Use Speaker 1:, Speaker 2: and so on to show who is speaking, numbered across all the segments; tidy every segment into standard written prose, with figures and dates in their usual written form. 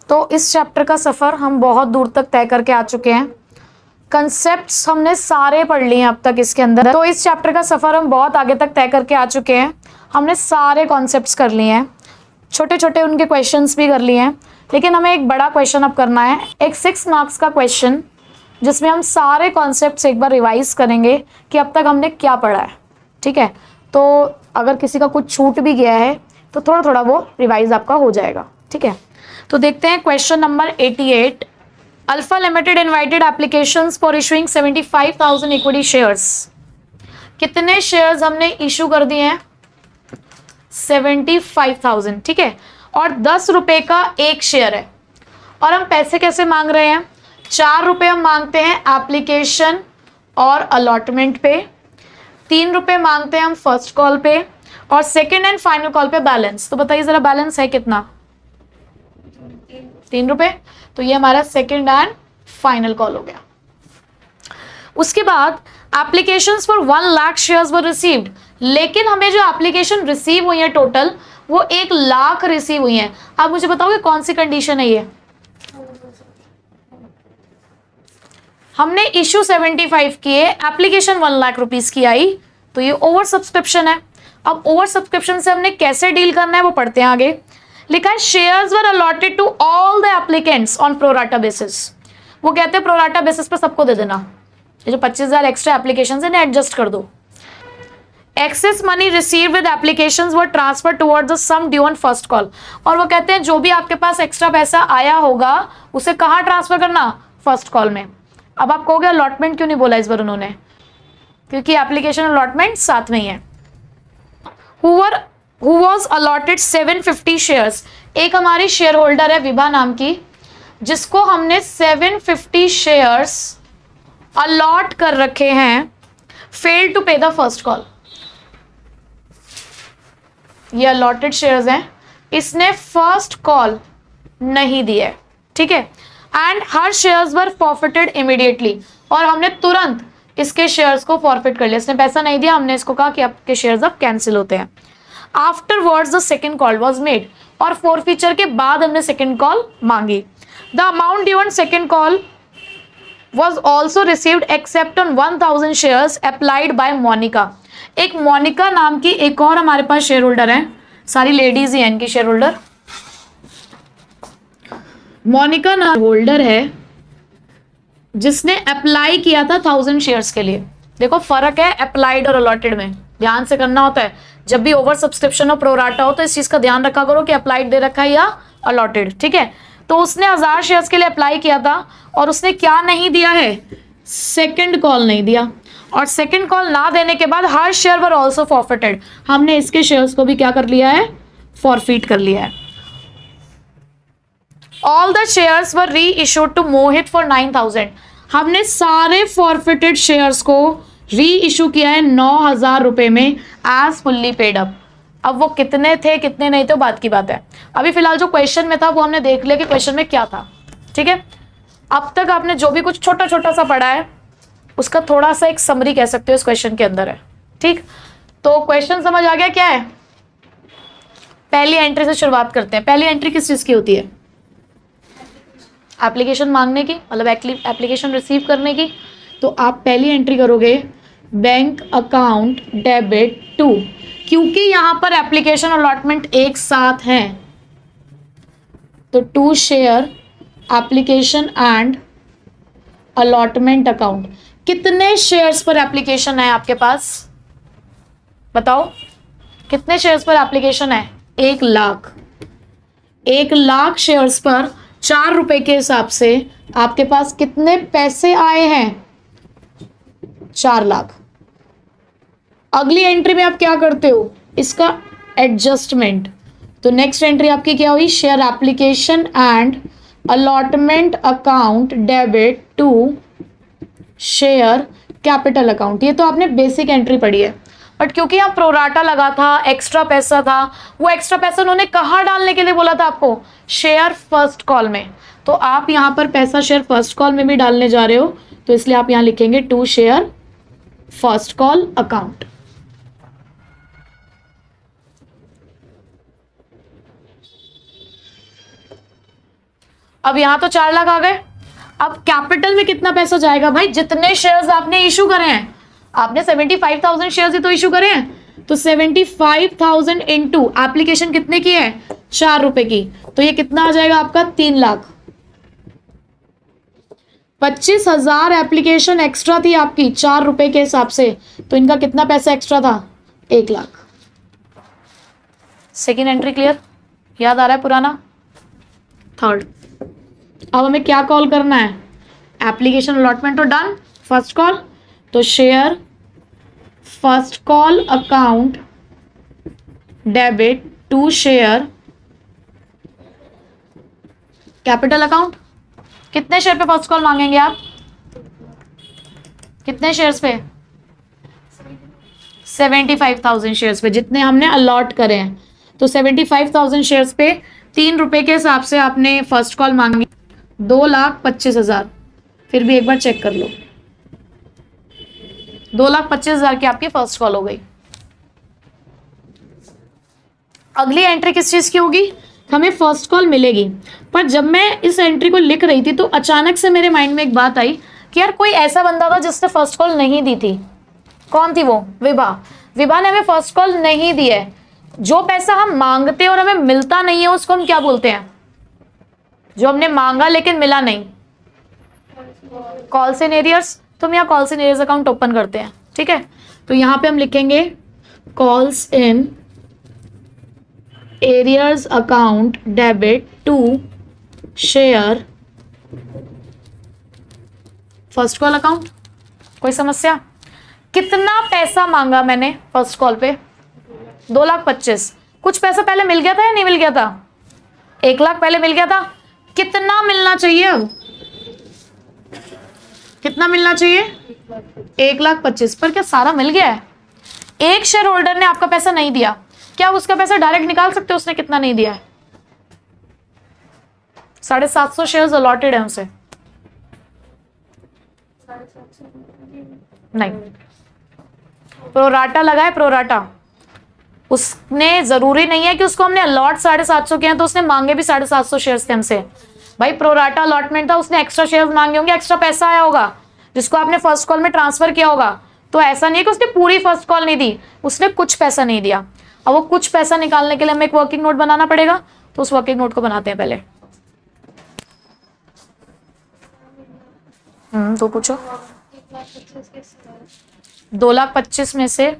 Speaker 1: तो इस चैप्टर का सफ़र हम बहुत दूर तक तय करके आ चुके हैं। कंसेप्ट्स हमने सारे पढ़ लिए हैं अब तक इसके अंदर। तो इस चैप्टर का सफ़र हम बहुत आगे तक तय करके आ चुके हैं। हमने सारे कॉन्सेप्ट्स कर लिए हैं, छोटे छोटे उनके क्वेश्चंस भी कर लिए हैं, लेकिन हमें एक बड़ा क्वेश्चन अब करना है, एक 6 मार्क्स का क्वेश्चन, जिसमें हम सारे कॉन्सेप्ट्स एक बार रिवाइज करेंगे कि अब तक हमने क्या पढ़ा है। ठीक है, तो अगर किसी का कुछ छूट भी गया है तो थोड़ा थोड़ा वो रिवाइज आपका हो जाएगा। ठीक है, तो देखते हैं question number 88। Alpha limited invited applications for issuing 75,000 equity shares. कितने शेयर्स हमने इशू कर दिए हैं? 75,000। ठीक है, और 10 रुपए का एक शेयर है। और हम पैसे कैसे मांग रहे हैं? 4 रुपए हम मांगते हैं एप्लीकेशन और अलॉटमेंट पे, 3 रुपए मांगते हैं हम फर्स्ट कॉल पे, और सेकेंड एंड फाइनल कॉल पे बैलेंस। तो बताइए जरा बैलेंस है कितना? 3 रुपए। तो ये हमारा सेकेंड एंड फाइनल कॉल हो गया। उसके बाद applications for 1 lakh shares were received. लेकिन हमें जो एप्लीकेशन रिसीव हुई है टोटल, वो 1 लाख रिसीव हुई है। आप मुझे बताओगे कौन सी कंडीशन है ये? हमने इशू 75 किए, एप्लीकेशन 1 लाख रुपीस की आई, तो ये ओवर सब्सक्रिप्शन है। अब ओवर सब्सक्रिप्शन से हमने कैसे डील करना है वो पढ़ते हैं आगे। लिखा है shares were allotted to all the applicants on pro rata basis. वो कहते हैं प्रोराटा बेसिस पे सबको दे देना। ये जो 25,000 एक्स्ट्रा एप्लीकेशन है इन्हें एडजस्ट कर दो। Excess money receive with applications were transfer towards the sum due on first call. और वो कहते हैं जो भी आपके पास एक्स्ट्रा पैसा आया होगा उसे कहाँ ट्रांसफर करना? फर्स्ट कॉल में। अब आप कहोगे अलॉटमेंट क्यों नहीं बोला इस बार उन्होंने? क्योंकि एप्लीकेशन अलॉटमेंट साथ में ही है। Who was allotted 750 shares. एक हमारी शेयर होल्डर है विभा नाम की, जिसको हमने 750 शेयर्स अलॉट कर रखे हैं, फेल टू पे द फर्स्ट कॉल। ये अलॉटेड शेयर्स हैं, इसने फर्स्ट कॉल नहीं दी है। ठीक है, and her shares were forfeited immediately. और हमने तुरंत इसके शेयर्स को फॉरफिट कर लिया। इसने पैसा नहीं दिया, हमने इसको कहा कि आपके शेयर्स अब कैंसिल होते हैं। Afterwards the second call was made. और फॉरफीचर के बाद हमने सेकेंड कॉल मांगी। The amount due on second call was also received except on 1,000 shares applied by Monica. एक मोनिका नाम की एक और हमारे पास शेयर होल्डर है, सारी लेडीज ही हैं इनकी शेयर होल्डर। मोनिका नाम होल्डर है जिसने अप्लाई किया था 1000 शेयर्स के लिए। देखो फर्क है अप्लाइड और अलॉटेड में, ध्यान से करना होता है। जब भी ओवर सब्सक्रिप्शन और प्रोराटा हो तो इस चीज का ध्यान रखा करो कि अप्लाइड दे रखा है या अलॉटेड। ठीक है, तो उसने 1000 शेयर्स के लिए अप्लाई किया था और उसने क्या नहीं दिया है? सेकंड कॉल नहीं दिया। और सेकंड कॉल ना देने के बाद हर शेयर वर आल्सो फॉरफिटेड। हमने इसके शेयर्स को भी क्या कर लिया है? फॉरफिट कर लिया है। ऑल द शेयर्स वर री इशूड टू मोहित फॉर 9,000। हमने सारे फॉरफिटेड शेयर्स को री इशू किया है 9,000 रुपए में एज फुल्ली पेड अप। अब वो कितने थे कितने नहीं थे बात की बात है। अभी फिलहाल जो क्वेश्चन में था वो हमने देख लिया कि क्वेश्चन में क्या था। ठीक है, अब तक आपने जो भी कुछ छोटा छोटा सा पढ़ा है उसका थोड़ा सा एक समरी कह सकते हो इस क्वेश्चन के अंदर है। ठीक, तो क्वेश्चन समझ आ गया क्या है? पहली एंट्री से शुरुआत करते हैं। पहली एंट्री किस चीज की होती है? एप्लीकेशन मांगने की, मतलब एप्लीकेशन रिसीव करने की। तो आप पहली एंट्री करोगे बैंक अकाउंट डेबिट टू, क्योंकि यहां पर एप्लीकेशन अलॉटमेंट एक साथ हैं तो to share application and allotment account. कितने शेयर्स पर एप्लीकेशन है आपके पास? बताओ कितने शेयर्स पर एप्लीकेशन है? 1 लाख। 1 लाख शेयर्स पर 4 रुपए के हिसाब से आपके पास कितने पैसे आए हैं? 4 लाख। अगली एंट्री में आप क्या करते हो? इसका एडजस्टमेंट। तो नेक्स्ट एंट्री आपकी क्या हुई? Share application and allotment account debit to share capital account. ये तो आपने बेसिक एंट्री पढ़ी है, बट क्योंकि यहाँ प्रोराटा लगा था, एक्स्ट्रा पैसा था, वो एक्स्ट्रा पैसा उन्होंने कहाँ डालने के लिए बोला था आपको? शेयर फर्स्ट कॉल में। तो आप यहाँ पर पैसा शेयर फर्स्ट कॉल में भी डालने जा रहे हो, तो इसलिए आप यहाँ लिखेंगे to share first call account. अब यहाँ तो 4 लाख आ गए। अब कैपिटल में कितना पैसा जाएगा भाई, जितने शेयर्स आपने इशू करे हैं, आपने 75,000 शेयर्स ही तो इशू करे हैं, तो 75,000 इंटू एप्लीकेशन कितने की है, 4 रुपए की, तो ये कितना आ जाएगा आपका 3 लाख। 25,000 एप्लीकेशन एक्स्ट्रा थी आपकी 4 रुपए के हिसाब से, तो इनका कितना पैसा एक्स्ट्रा था, 1 लाख। सेकेंड एंट्री क्लियर, याद आ रहा है पुराना। थर्ड, अब हमें क्या कॉल करना है, एप्लीकेशन अलॉटमेंट तो डन, फर्स्ट कॉल, तो share first call account debit to share capital account. कितने शेयर पे फर्स्ट कॉल मांगेंगे आप, कितने शेयर्स पे, 75,000 शेयर्स पे, जितने हमने अलॉट करे हैं, तो 75,000 शेयर्स पे 3 रुपए के हिसाब से आपने फर्स्ट कॉल मांगी, 2,25,000। फिर भी एक बार चेक कर लो, 2,25,000 की आपकी फर्स्ट कॉल हो गई। अगली एंट्री किस चीज की होगी, हमें फर्स्ट कॉल मिलेगी। पर जब मैं इस एंट्री को लिख रही थी तो अचानक से मेरे माइंड में एक बात आई कि यार कोई ऐसा बंदा था जिसने फर्स्ट कॉल नहीं दी थी। कौन थी वो, विभा। विभा ने हमें फर्स्ट कॉल नहीं दी है। जो पैसा हम मांगते हैं और हमें मिलता नहीं है उसको हम क्या बोलते हैं, जो हमने मांगा लेकिन मिला नहीं, कॉल्स इन एरियर्स। तो हम यहाँ calls in arrears account open करते हैं, ठीक है। तो यहाँ पे हम लिखेंगे calls in arrears account debit to share first call account. कोई समस्या, कितना पैसा मांगा मैंने फर्स्ट कॉल पे, 2,25,000। कुछ पैसा पहले मिल गया था या नहीं मिल गया था, 1 लाख पहले मिल गया था। कितना मिलना चाहिए अब, कितना मिलना चाहिए, 1,25,000। पर क्या सारा मिल गया है, एक शेयर होल्डर ने आपका पैसा नहीं दिया, क्या आप उसका पैसा डायरेक्ट निकाल सकते हो, उसने कितना नहीं दिया है, 750 शेयर्स अलॉटेड है उसे, नहीं, प्रोराटा लगा है, प्रोराटा। उसने जरूरी नहीं है कि उसको हमने अलॉट 750 किया तो उसने मांगे भी 750 शेयर्स थे हमसे। भाई प्रोराटा अलॉटमेंट था, उसने एक्स्ट्रा शेयर्स मांगे होंगे, एक्स्ट्रा पैसा आया होगा जिसको आपने फर्स्ट कॉल में ट्रांसफर किया होगा। तो ऐसा नहीं है कि उसने पूरी फर्स्ट कॉल नहीं दी, उसने कुछ पैसा नहीं दिया। अब वो कुछ पैसा निकालने के लिए हमें एक वर्किंग नोट बनाना पड़ेगा, तो उस वर्किंग नोट को बनाते हैं पहले। तो पूछो, 2,25,000 में से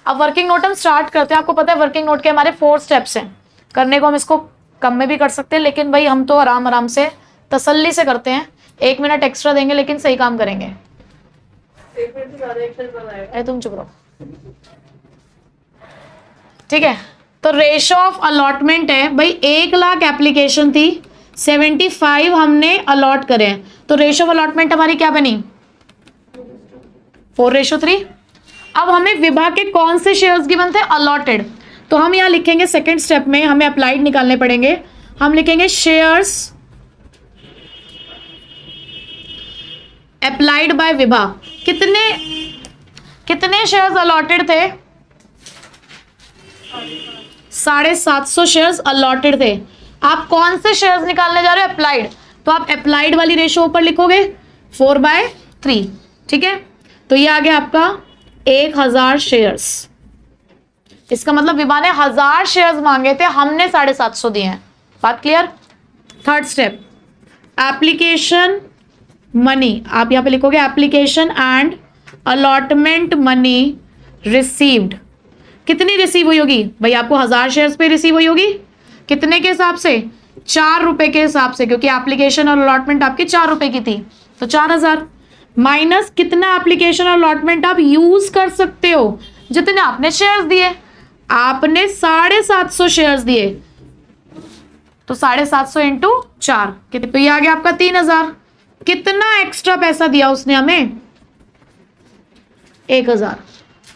Speaker 1: अब वर्किंग नोट हम स्टार्ट करते हैं। आपको पता है वर्किंग नोट के हमारे 4 स्टेप्स हैं करने को, हम इसको कम में भी कर सकते हैं, लेकिन भाई हम तो आराम आराम से तसल्ली से करते हैं। 1 मिनट एक्स्ट्रा देंगे लेकिन सही काम करेंगे।
Speaker 2: 1 मिनट से ज्यादा एक्शन कर रहा है।
Speaker 1: अरे तुम चुप रहो, ठीक है। तो रेशो ऑफ अलॉटमेंट है भाई, 1 लाख एप्लीकेशन थी, 75 हमने अलॉट करे हैं, तो रेशो ऑफ अलॉटमेंट हमारी क्या बनी, 4:3। अब हमें विभा के कौन से शेयर्स गिवन थे, अलॉटेड, तो हम यहाँ लिखेंगे सेकंड स्टेप में हमें अप्लाइड निकालने पड़ेंगे। हम लिखेंगे शेयर्स अप्लाइड बाय विभा। कितने शेयर्स अलॉटेड थे, 750 शेयर्स अलॉटेड थे। आप कौन से शेयर्स निकालने जा रहे हो, अप्लाइड, तो आप अप्लाइड वाली रेशो ऊपर लिखोगे 4/3, ठीक है। तो ये आ गया आपका 1,000 शेयर्स। इसका मतलब विभा ने 1,000 शेयर्स मांगे थे, हमने 750 दिए हैं। बात clear. Third step, application money, आप यहां पे लिखोगे application and allotment money received. कितनी रिसीव हुई होगी भाई, आपको 1,000 शेयर्स पे रिसीव हुई होगी, कितने के हिसाब से, 4 रुपए के हिसाब से, क्योंकि एप्लीकेशन और अलॉटमेंट आपकी 4 रुपए की थी, तो 4,000 माइनस कितना एप्लीकेशन और अलॉटमेंट आप यूज कर सकते हो, जितने आपने शेयर्स दिए। आपने 750 शेयर्स दिए, तो 750 इंटू 4 कितने, तो ये आ गया आपका 3,000। कितना एक्स्ट्रा पैसा दिया उसने हमें, 1,000।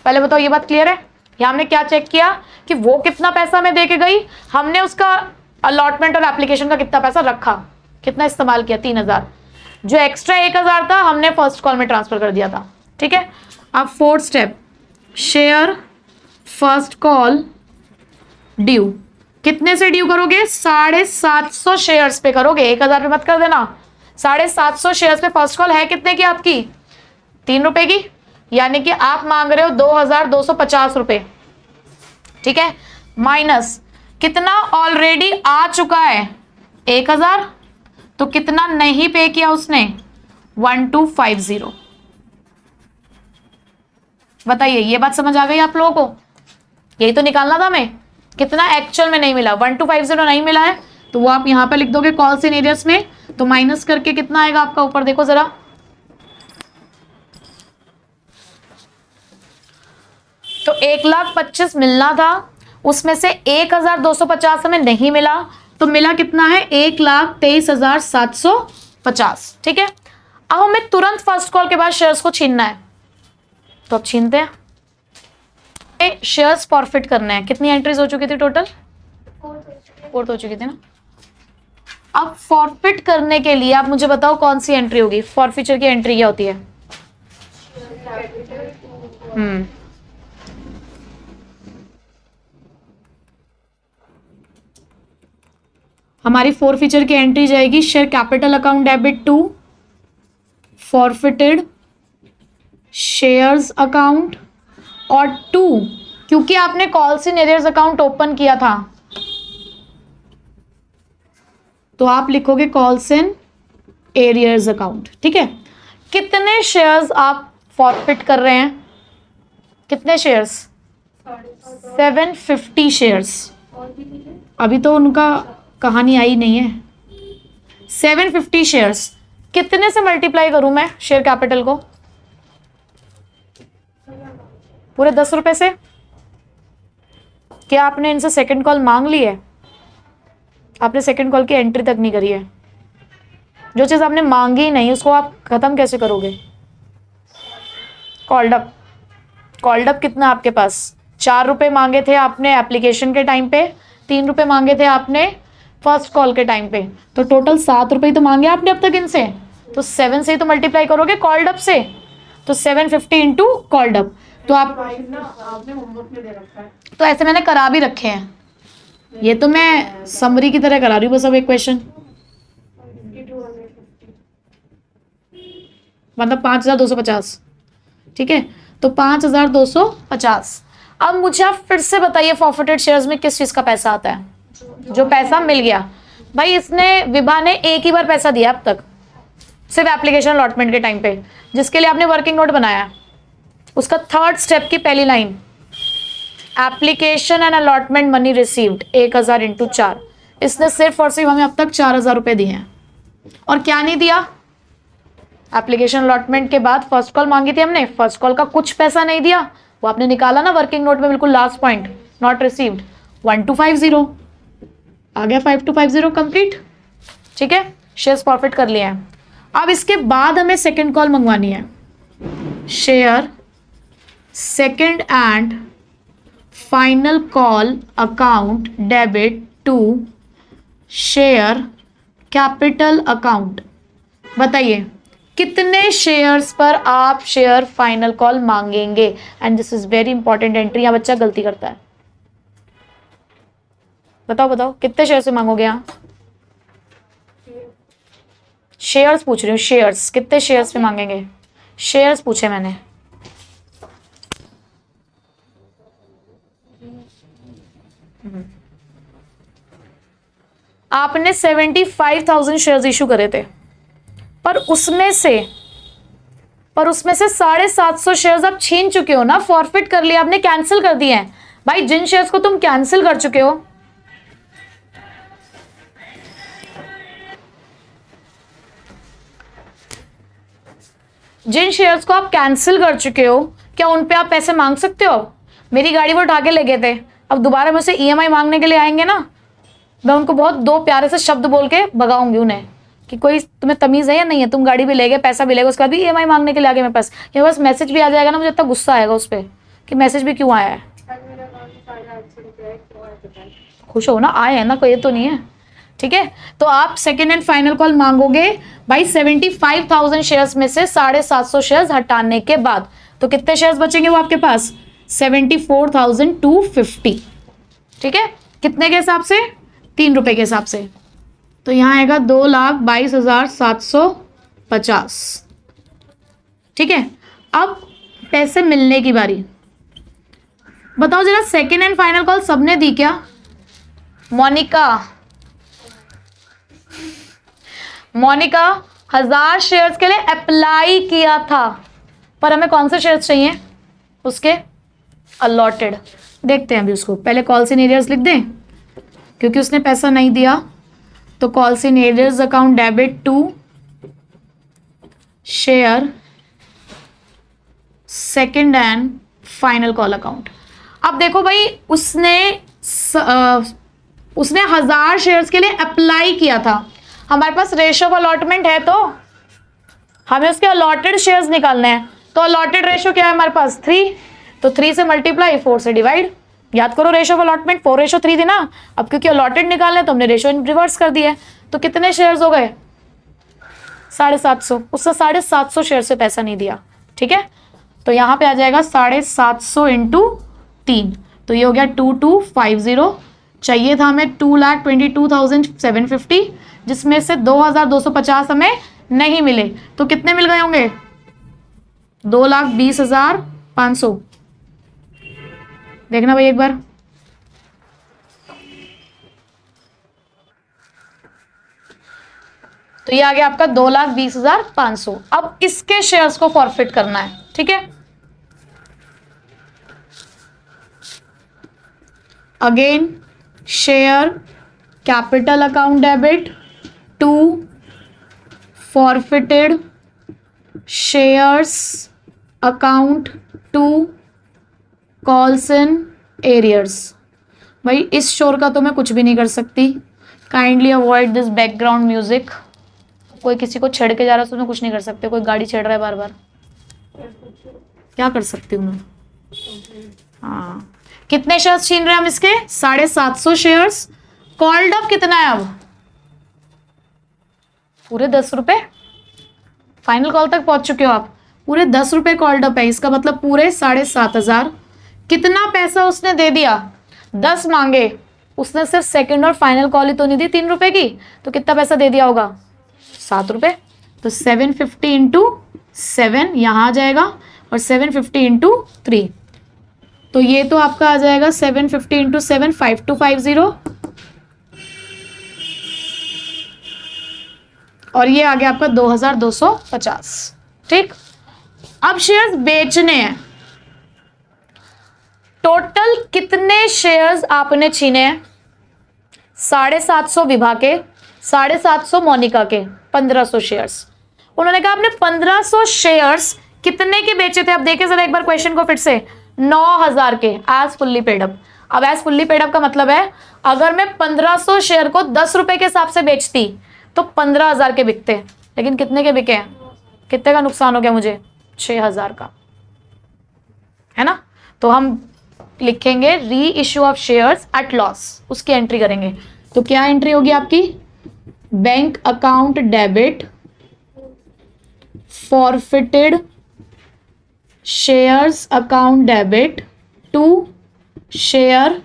Speaker 1: पहले बताओ ये बात क्लियर है। यहां हमने क्या चेक किया कि वो कितना पैसा हमें दे के गई, हमने उसका अलॉटमेंट और एप्लीकेशन का कितना पैसा रखा, कितना इस्तेमाल किया, 3,000। जो एक्स्ट्रा 1,000 था हमने फर्स्ट कॉल में ट्रांसफर कर दिया था, ठीक है। अब fourth step, share first call due. कितने से ड्यू करोगे? 750 शेयर्स पे करोगे, 1000 पे मत कर देना। 750 शेयर्स पे फर्स्ट कॉल है कितने की आपकी? 3 रुपए की, यानी कि आप मांग रहे हो 2250 रुपए, ठीक है। माइनस कितना ऑलरेडी आ चुका है? 1000। तो कितना नहीं पे किया उसने? 1250। बताइए, ये बात समझ आ गई आप लोगों को? यही तो निकालना था हमें, कितना एक्चुअल में नहीं मिला। 1250 नहीं मिला है तो वो आप यहां पर लिख दोगे कॉल्स इन एरियर्स में, तो माइनस करके कितना आएगा आपका ऊपर? देखो जरा, तो 1,25,000 मिलना था, उसमें से 1,250 हमें नहीं मिला, तो मिला कितना है? 1,23,750, ठीक है। अब हमें तुरंत फर्स्ट कॉल के बाद शेयर्स को छीनना है, तो अब छीनते हैं। शेयर्स फॉरफिट करने हैं। कितनी एंट्रीज हो चुकी थी टोटल? 4 हो चुकी थी ना। अब फॉरफिट करने के लिए आप मुझे बताओ कौन सी एंट्री होगी? फॉरफिचर की एंट्री क्या होती है? हमारी फॉरफिचर की एंट्री जाएगी share capital account debit to forfeited shares account, और 2 क्योंकि आपने calls in arrears account open किया था तो आप लिखोगे कॉल्स इन एरियर्स अकाउंट, ठीक है। कितने शेयर्स आप फॉरफिट कर रहे हैं? कितने शेयर्स? 750 शेयर्स। अभी तो उनका कहानी आई नहीं है। 750 शेयर्स कितने से मल्टीप्लाई करूं मैं शेयर कैपिटल को? पूरे 10 रुपए से। क्या आपने इनसे सेकंड कॉल मांग ली है? आपने सेकंड कॉल की एंट्री तक नहीं करी है। जो चीज आपने मांगी ही नहीं उसको आप खत्म कैसे करोगे? Called up. कॉल्ड अप कितना आपके पास? 4 रुपए मांगे थे आपने एप्लीकेशन के टाइम पे, 3 रुपए मांगे थे आपने फर्स्ट कॉल के टाइम पे, तो टोटल 7 रुपए तो मांगे आपने अब तक इनसे, तो 7 से ही तो मल्टीप्लाई करोगे कॉल्ड अप से, तो 750 इंटू कॉल्ड अप। तो आप
Speaker 2: आपने होमवर्क में दे रखा है,
Speaker 1: तो ऐसे मैंने करा भी रखे हैं, ये तो मैं समरी की तरह करा रही हूँ बस। अब एक क्वेश्चन
Speaker 2: 250
Speaker 1: मतलब 5,250, ठीक है। तो 5,250। अब मुझे आप फिर से बताइए फॉरफिटेड शेयर्स में किस चीज का पैसा आता है? जो पैसा मिल गया। भाई इसने, विभा ने एक ही बार पैसा दिया अब तक, सिर्फ एप्लीकेशन अलॉटमेंट के टाइम पे, जिसके लिए आपने वर्किंग नोट बनाया। उसका 3rd स्टेप की पहली line, application and allotment money received 1,000 into 4। इसने सिर्फ और सिर्फ हमें अब तक 4,000 रुपए दिए हैं। और क्या नहीं दिया? एप्लीकेशन अलॉटमेंट के बाद फर्स्ट कॉल मांगी थी हमने, फर्स्ट कॉल का कुछ पैसा नहीं दिया, वो आपने निकाला ना वर्किंग नोट में, बिल्कुल लास्ट पॉइंट, नॉट रिसीव्ड 1250 आ गया। 5250 कंप्लीट, ठीक है। शेयर्स प्रॉफिट कर लिए हैं। अब इसके बाद हमें सेकंड कॉल मंगवानी है, share second and final call account debit to share capital account. बताइए कितने शेयर्स पर आप शेयर फाइनल कॉल मांगेंगे? And this is very important entry, यहाँ बच्चा गलती करता है। बताओ बताओ कितने शेयर से मांगोगे? यहाँ शेयर्स पूछ रही हूँ, शेयर्स कितने शेयर्स पे मांगेंगे? शेयर्स पूछे मैंने। आपने 75,000 शेयर्स इशू करे थे, पर उसमें से 750 शेयर्स आप छीन चुके हो ना, फॉरफिट कर लिया आपने, कैंसिल कर दिए हैं। भाई जिन शेयर्स को तुम कैंसिल कर चुके हो, जिन शेयर्स को आप कैंसिल कर चुके हो, क्या उन पे आप पैसे मांग सकते हो? मेरी गाड़ी वो उठा के ले गए थे, अब दोबारा मुझसे ईएमआई मांगने के लिए आएंगे ना, मैं उनको बहुत 2 प्यारे से शब्द बोल के भगाऊंगी उन्हें कि कोई तुम्हें तमीज है या नहीं है, तुम गाड़ी भी ले गए, पैसा भी ले गए, उसके बाद भी ईएमआई मांगने के लिए आगे मेरे पास, ये बस मैसेज भी आ जाएगा ना, मुझे इतना गुस्सा आएगा उस पर कि मैसेज भी क्यों आया है।
Speaker 2: मेरा अकाउंट में 800 रुपये है, क्यों आया पता नहीं।
Speaker 1: खुश हो ना, आए हैं ना, कोई ये तो नहीं है, ठीक है। तो आप सेकेंड एंड फाइनल कॉल मांगोगे भाई 75,000 शेयर्स में से 750 शेयर्स हटाने के बाद, तो कितने शेयर्स बचेंगे वो आपके पास? 74,250, ठीक है। कितने के हिसाब से? 3 रुपए के हिसाब से। तो यहाँ आएगा 2,22,750। ठीक है, अब पैसे मिलने की बारी। बताओ जरा, सेकेंड एंड फाइनल कॉल सबने दी क्या? मोनिका 1000 शेयर्स के लिए अप्लाई किया था, पर हमें कौन से शेयर्स चाहिए? उसके अलॉटेड। देखते हैं अभी उसको। पहले कॉल्स इन एरियर्स लिख दें, क्योंकि उसने पैसा नहीं दिया। तो calls in arrears account debit to share second and final call account. अब देखो भाई, उसने 1000 शेयर्स के लिए अप्लाई किया था। हमारे पास रेशियो ऑफ अलॉटमेंट है, तो हमें उसके अलॉटेड शेयर्स निकालने हैं। तो अलॉटेड रेशियो क्या है हमारे पास? 3। तो 3 से मल्टीप्लाई, 4 से डिवाइड। याद करो, रेशियो ऑफ अलॉटमेंट 4:3 थी ना। अब क्योंकि अलॉटेड निकालने तो हमने रेशियो रिवर्स कर दिया है। तो कितने शेयर्स हो गए? 750। उससे 750 शेयर से पैसा नहीं दिया। ठीक है, तो यहाँ पे आ जाएगा 750 इंटू 3। तो ये हो गया 2250। चाहिए था हमें 2,22,750, जिसमें से 2,250 हमें नहीं मिले। तो कितने मिल गए होंगे? 2,20,500। देखना भाई एक बार। तो ये आ गया आपका 2,20,500। अब इसके शेयर्स को फॉरफिट करना है। ठीक है, again share capital account debit to forfeited shares account to calls in arrears. भाई इस शोर का तो मैं कुछ भी नहीं कर सकती। Kindly avoid this background music. कोई किसी को छेड़ के जा रहा है, उसमें कुछ नहीं कर सकते। कोई गाड़ी छेड़ रहा है बार बार, क्या कर सकती हूँ मैं? हाँ, कितने शेयर्स छीन रहे हैं हम इसके? 750 शेयर्स। कॉल्ड अप कितना है अब? पूरे 10 रुपए। फाइनल कॉल तक पहुंच चुके हो आप। पूरे 10 रुपए कॉल्ड अप है, इसका मतलब पूरे 7,500। कितना पैसा उसने दे दिया? 10 मांगे, उसने सिर्फ सेकंड और फाइनल कॉल ही तो नहीं दी 3 रुपए की। तो कितना पैसा दे दिया होगा? 7 रुपए। तो 750 इंटू 7 यहाँ आ जाएगा, और 750 इंटू 3। तो ये तो आपका आ जाएगा 750 इंटू 7, 5250। और ये आ गया आपका 2,250। ठीक, अब शेयर्स बेचने हैं। टोटल कितने शेयर्स आपने छीने हैं? 750 विभा के, 750 मोनिका के, 1500 शेयर्स। उन्होंने कहा आपने 1500 शेयर्स कितने के बेचे थे? अब देखिए जरा एक बार क्वेश्चन को फिर से। 9,000 के एज फुल्ली पेड अप। अब एज फुल्ली पेड अप का मतलब है, अगर मैं 1500 शेयर को 10 रुपए के हिसाब से बेचती तो 15,000 के बिकते, लेकिन कितने के बिके हैं? कितने का नुकसान हो गया मुझे? 6,000 का, है ना। तो हम लिखेंगे reissue of shares at loss, उसकी एंट्री करेंगे। तो क्या एंट्री होगी आपकी? Bank account debit forfeited shares account debit to share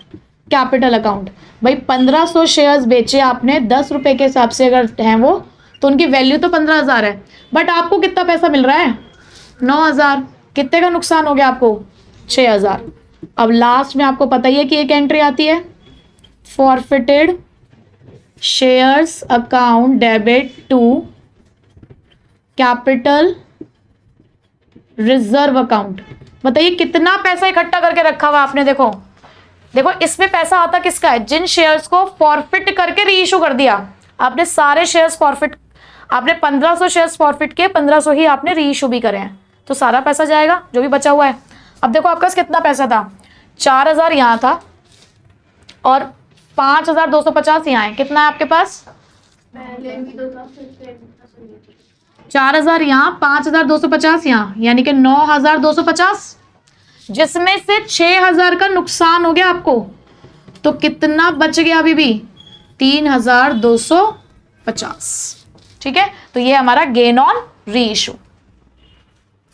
Speaker 1: capital account. भाई 1500 शेयर्स बेचे आपने 10 रुपए के हिसाब से, अगर हैं वो तो उनकी वैल्यू तो 15,000 है, बट आपको कितना पैसा मिल रहा है? 9,000। कितने का नुकसान हो गया आपको? 6,000। अब लास्ट में आपको पता ही है कि एक एंट्री आती है, forfeited shares account debit to capital reserve account. बताइए कितना पैसा इकट्ठा करके रखा हुआ आपने। देखो देखो, इसमें पैसा आता किसका है? जिन शेयर्स को फॉरफिट करके री इशू कर दिया आपने। सारे शेयर्स फॉरफिट, आपने 1500 शेयर्स फॉरफिट किए, 1500 ही आपने री इशू भी करे हैं, तो सारा पैसा जाएगा जो भी बचा हुआ है। अब देखो आपका कितना पैसा था? 4,000 यहाँ था और 5,250 यहाँ है। कितना है आपके पास? 4,000 यहाँ, 5,250 यहाँ, यानी कि 9,250, जिसमें से 6,000 का नुकसान हो गया आपको। तो कितना बच गया अभी भी? 3,250। ठीक है, तो ये हमारा गेन ऑन री इशू।